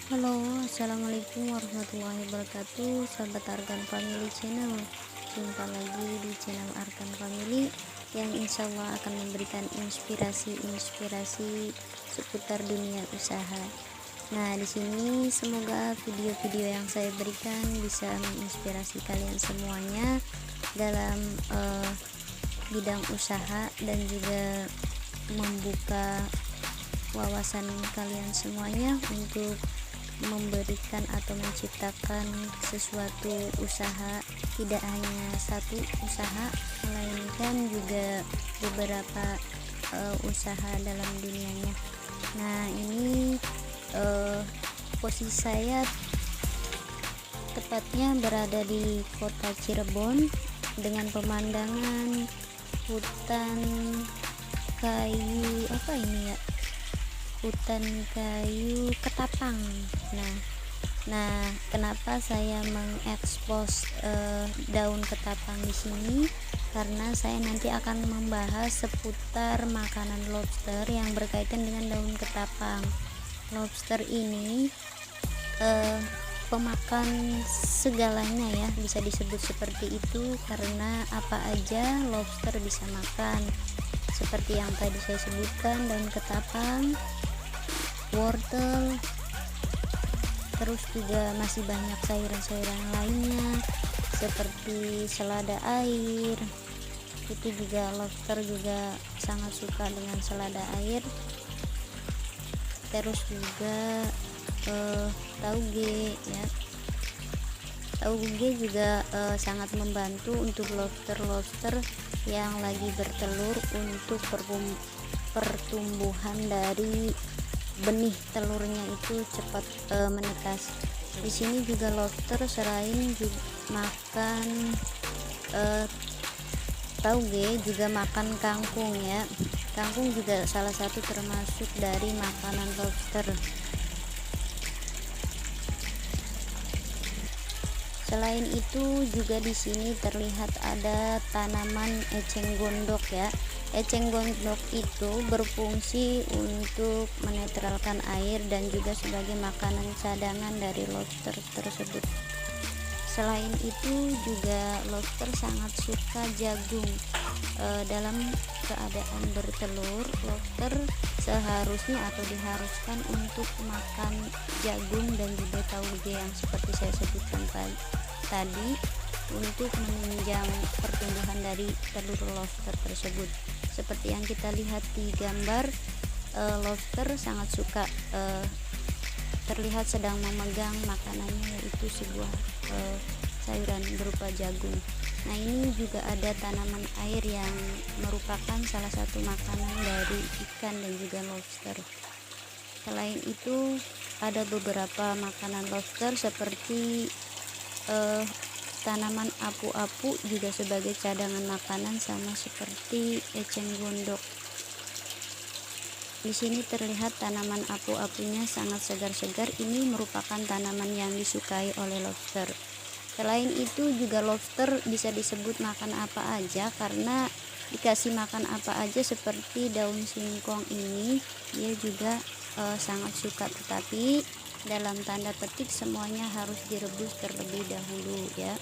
Halo, assalamualaikum warahmatullahi wabarakatuh, sahabat Arkan Family Channel. Jumpa lagi di channel Arkan Family yang insya Allah akan memberikan inspirasi seputar dunia usaha. Nah, di sini semoga video-video yang saya berikan bisa menginspirasi kalian semuanya dalam bidang usaha dan juga membuka wawasan kalian semuanya untuk memberikan atau menciptakan sesuatu usaha, tidak hanya satu usaha melainkan juga beberapa usaha dalam dunianya. Nah, ini posisi saya tepatnya berada di kota Cirebon dengan pemandangan hutan kayu, apa ini ya, hutan kayu ketapang. Nah, kenapa saya mengekspos daun ketapang di sini? Karena saya nanti akan membahas seputar makanan lobster yang berkaitan dengan daun ketapang. Lobster ini pemakan segalanya ya, bisa disebut seperti itu karena apa aja lobster bisa makan. Seperti yang tadi saya sebutkan, daun ketapang, wortel, terus juga masih banyak sayuran-sayuran lainnya seperti selada air. Itu juga lobster juga sangat suka dengan selada air. Terus juga tauge ya, tauge juga sangat membantu untuk lobster yang lagi bertelur untuk pertumbuhan dari benih telurnya itu cepat menetas. Di sini juga lobster selain juga makan tauge, juga makan kangkung ya. Kangkung juga salah satu termasuk dari makanan lobster. Selain itu juga di sini terlihat ada tanaman eceng gondok ya. Eceng gondok itu berfungsi untuk menetralkan air dan juga sebagai makanan cadangan dari lobster tersebut. Selain itu juga lobster sangat suka jagung. Dalam keadaan bertelur, lobster seharusnya atau diharuskan untuk makan jagung dan juga tauge yang seperti saya sebutkan tadi untuk menunjang pertumbuhan dari telur lobster tersebut. Seperti yang kita lihat di gambar, lobster sangat suka terlihat sedang memegang makanannya, yaitu sebuah sayuran berupa jagung. Nah, ini juga ada tanaman air yang merupakan salah satu makanan dari ikan dan juga lobster. Selain itu ada beberapa makanan lobster seperti tanaman apu-apu juga sebagai cadangan makanan, sama seperti eceng gondok. Di sini terlihat tanaman apu-apunya sangat segar-segar. Ini merupakan tanaman yang disukai oleh lobster. Selain itu juga lobster bisa disebut makan apa aja karena dikasih makan apa aja, seperti daun singkong ini dia juga sangat suka, tetapi dalam tanda petik semuanya harus direbus terlebih dahulu ya.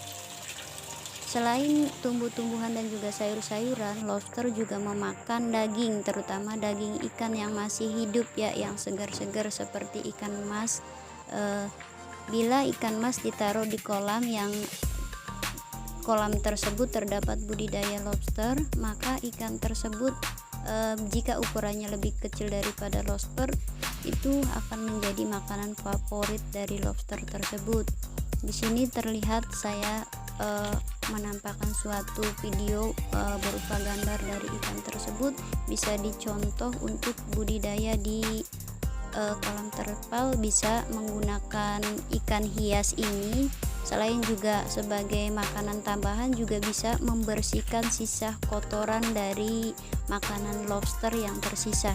Selain tumbuh-tumbuhan dan juga sayur-sayuran, lobster juga memakan daging, terutama daging ikan yang masih hidup ya, yang segar-segar seperti ikan mas. Bila ikan mas ditaruh di kolam yang kolam tersebut terdapat budidaya lobster, maka ikan tersebut jika ukurannya lebih kecil daripada lobster, itu akan menjadi makanan favorit dari lobster tersebut. Di sini terlihat saya menampakkan suatu video berupa gambar dari ikan tersebut, bisa dicontoh untuk budidaya di kolam terpal. Bisa menggunakan ikan hias ini. Selain juga sebagai makanan tambahan, juga bisa membersihkan sisa kotoran dari makanan lobster yang tersisa.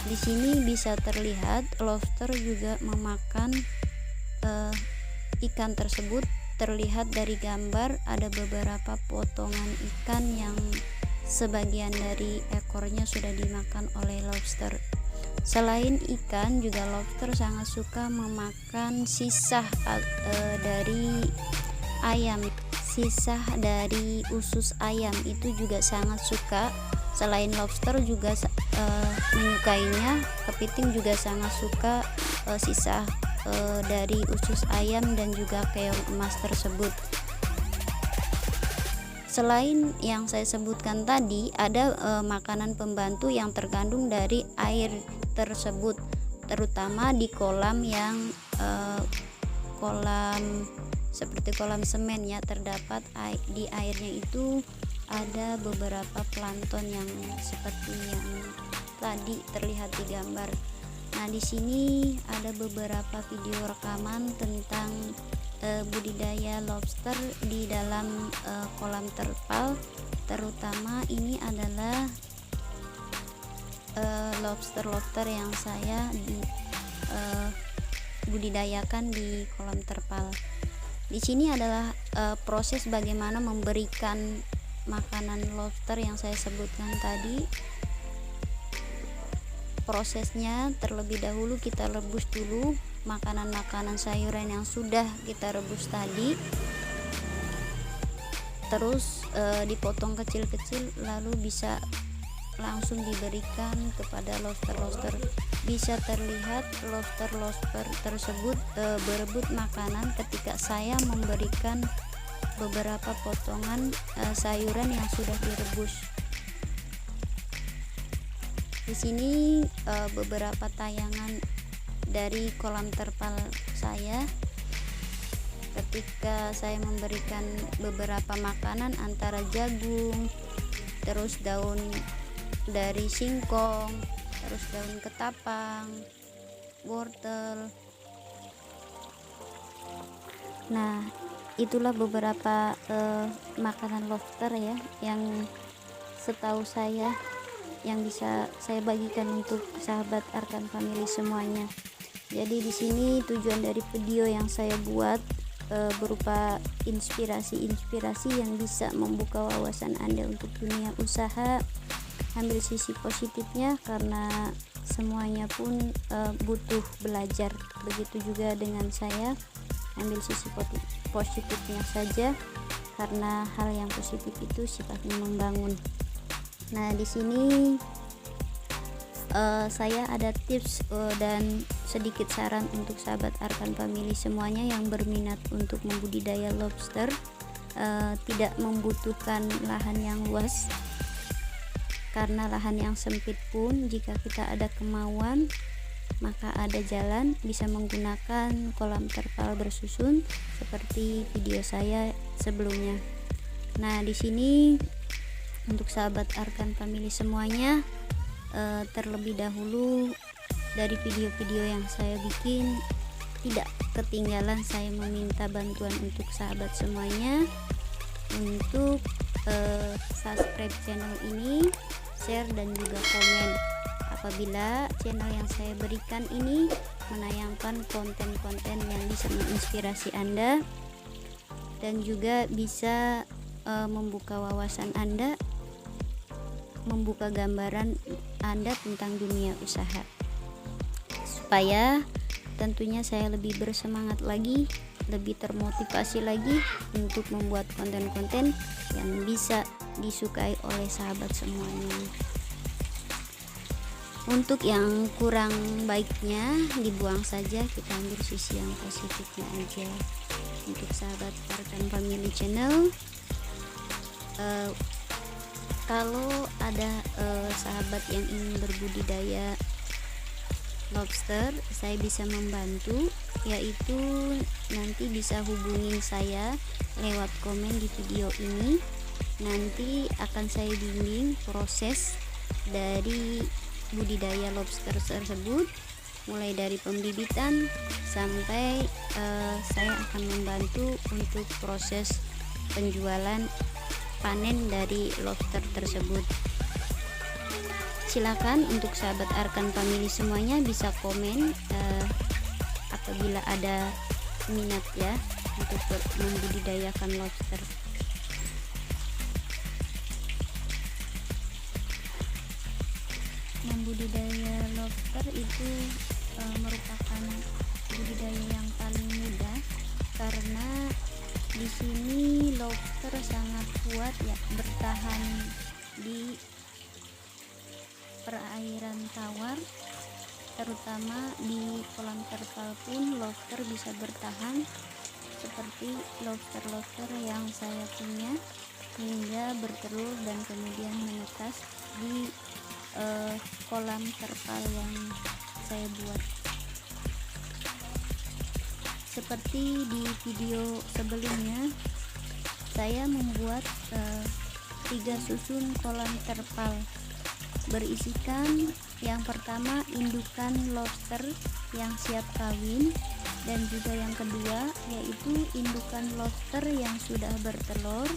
Di sini bisa terlihat lobster juga memakan ikan tersebut. Terlihat dari gambar ada beberapa potongan ikan yang sebagian dari ekornya sudah dimakan oleh lobster. Selain ikan, juga lobster sangat suka memakan sisa dari ayam. Sisa dari usus ayam itu juga sangat suka. Selain lobster juga menyukainya, kepiting juga sangat suka sisa dari usus ayam dan juga keong emas tersebut. Selain yang saya sebutkan tadi, ada makanan pembantu yang terkandung dari air tersebut, terutama di kolam yang kolam seperti kolam semen ya, terdapat di airnya itu ada beberapa plankton yang seperti yang tadi terlihat di gambar. Nah, di sini ada beberapa video rekaman tentang budidaya lobster di dalam kolam terpal, terutama ini adalah lobster yang saya budidayakan di kolam terpal. Di sini adalah proses bagaimana memberikan makanan lobster yang saya sebutkan tadi. Prosesnya terlebih dahulu kita rebus dulu makanan-makanan sayuran yang sudah kita rebus tadi, terus dipotong kecil-kecil, lalu bisa langsung diberikan kepada lobster. Bisa terlihat lobster tersebut berebut makanan ketika saya memberikan beberapa potongan sayuran yang sudah direbus. Di sini beberapa tayangan dari kolam terpal saya ketika saya memberikan beberapa makanan antara jagung, terus daun dari singkong, terus daun ketapang, wortel. Nah, itulah beberapa makanan lobster ya yang setahu saya yang bisa saya bagikan untuk sahabat Arkan Family semuanya. Jadi di sini tujuan dari video yang saya buat berupa inspirasi yang bisa membuka wawasan Anda untuk dunia usaha. Ambil sisi positifnya karena semuanya pun butuh belajar. Begitu juga dengan saya, ambil sisi positifnya saja karena hal yang positif itu sifatnya membangun. Nah, di sini saya ada tips dan sedikit saran untuk sahabat Arkan Family semuanya yang berminat untuk membudidaya lobster. Tidak membutuhkan lahan yang luas, karena lahan yang sempit pun jika kita ada kemauan maka ada jalan, bisa menggunakan kolam terpal bersusun seperti video saya sebelumnya. Nah, di sini untuk sahabat Arkan Family semuanya, terlebih dahulu dari video-video yang saya bikin, tidak ketinggalan saya meminta bantuan untuk sahabat semuanya untuk subscribe channel ini, share dan juga komen apabila channel yang saya berikan ini menayangkan konten-konten yang bisa menginspirasi Anda dan juga bisa membuka wawasan Anda, membuka gambaran Anda tentang dunia usaha, supaya tentunya saya lebih bersemangat lagi, lebih termotivasi lagi untuk membuat konten-konten yang bisa disukai oleh sahabat semuanya. Untuk yang kurang baiknya dibuang saja, kita ambil sisi yang positifnya aja. Untuk sahabat Arkan Family Channel, kalau ada sahabat yang ingin berbudidaya lobster, saya bisa membantu, yaitu nanti bisa hubungin saya lewat komen di video ini. Nanti akan saya bimbing proses dari budidaya lobster tersebut, mulai dari pembibitan sampai saya akan membantu untuk proses penjualan panen dari lobster tersebut. Silakan untuk sahabat Arkan Family semuanya bisa komen apabila ada minat ya untuk membudidayakan lobster. Membudidaya lobster lobster itu merupakan budidaya yang paling mudah, karena di sini lobster sangat kuat ya bertahan di perairan tawar, terutama di kolam terpal pun lobster bisa bertahan, seperti lobster-lobster yang saya punya hingga bertelur dan kemudian menetas di kolam terpal yang saya buat. Seperti di video sebelumnya, saya membuat 3 susun kolam terpal berisikan yang pertama indukan lobster yang siap kawin, dan juga yang kedua yaitu indukan lobster yang sudah bertelur,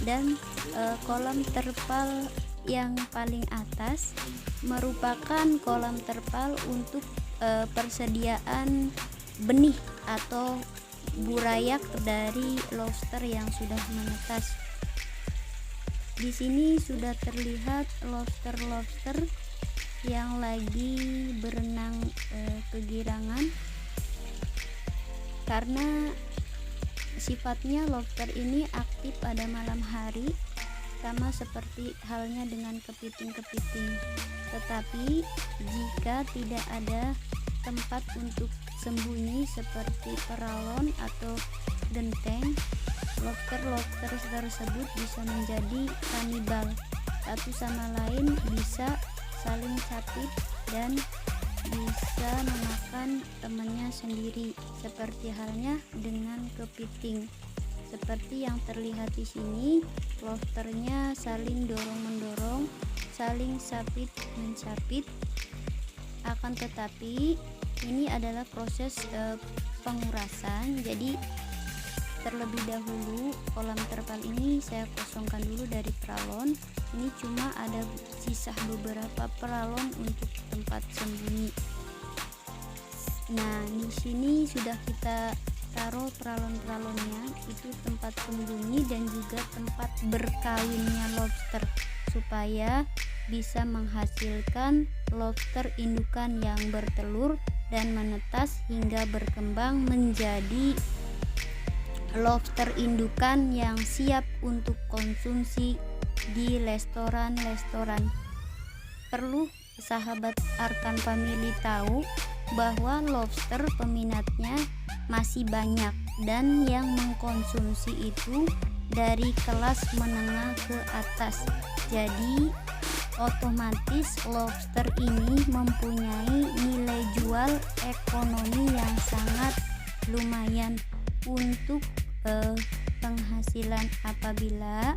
dan kolam terpal yang paling atas merupakan kolam terpal untuk persediaan benih atau burayak dari lobster yang sudah menetas. Di sini sudah terlihat lobster-lobster yang lagi berenang kegirangan, karena sifatnya lobster ini aktif pada malam hari, sama seperti halnya dengan kepiting-kepiting. Tetapi jika tidak ada tempat untuk sembunyi seperti peralon atau genteng, lobster-lobster tersebut bisa menjadi kanibal, satu sama lain bisa saling capit dan bisa memakan temannya sendiri, seperti halnya dengan kepiting. Seperti yang terlihat di sini, lobsternya saling dorong-mendorong, saling sapit-mencapit. Akan tetapi ini adalah proses pengurasan, jadi terlebih dahulu kolam terpal ini saya kosongkan dulu dari peralon. Ini cuma ada sisa beberapa peralon untuk tempat sembunyi. Nah, di sini sudah kita taruh peralon-peralonnya, itu tempat sembunyi dan juga tempat berkawinnya lobster, supaya bisa menghasilkan lobster indukan yang bertelur dan menetas hingga berkembang menjadi lobster indukan yang siap untuk konsumsi di restoran-restoran. Perlu sahabat Arkan Family tahu bahwa lobster peminatnya masih banyak, dan yang mengkonsumsi itu dari kelas menengah ke atas. Jadi otomatis lobster ini mempunyai nilai jual ekonomi yang sangat lumayan untuk penghasilan apabila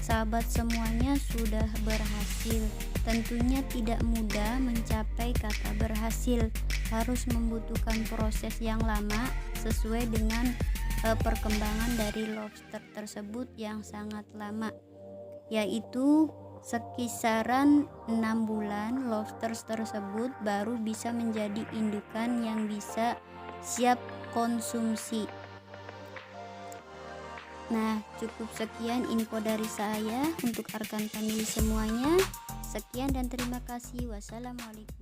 sahabat semuanya sudah berhasil. Tentunya tidak mudah mencapai kata berhasil, harus membutuhkan proses yang lama sesuai dengan perkembangan dari lobster tersebut yang sangat lama, yaitu sekisaran 6 bulan lobster tersebut baru bisa menjadi indukan yang bisa siap konsumsi. Nah, cukup sekian info dari saya untuk Arkan Family semuanya. Sekian dan terima kasih. Wassalamualaikum.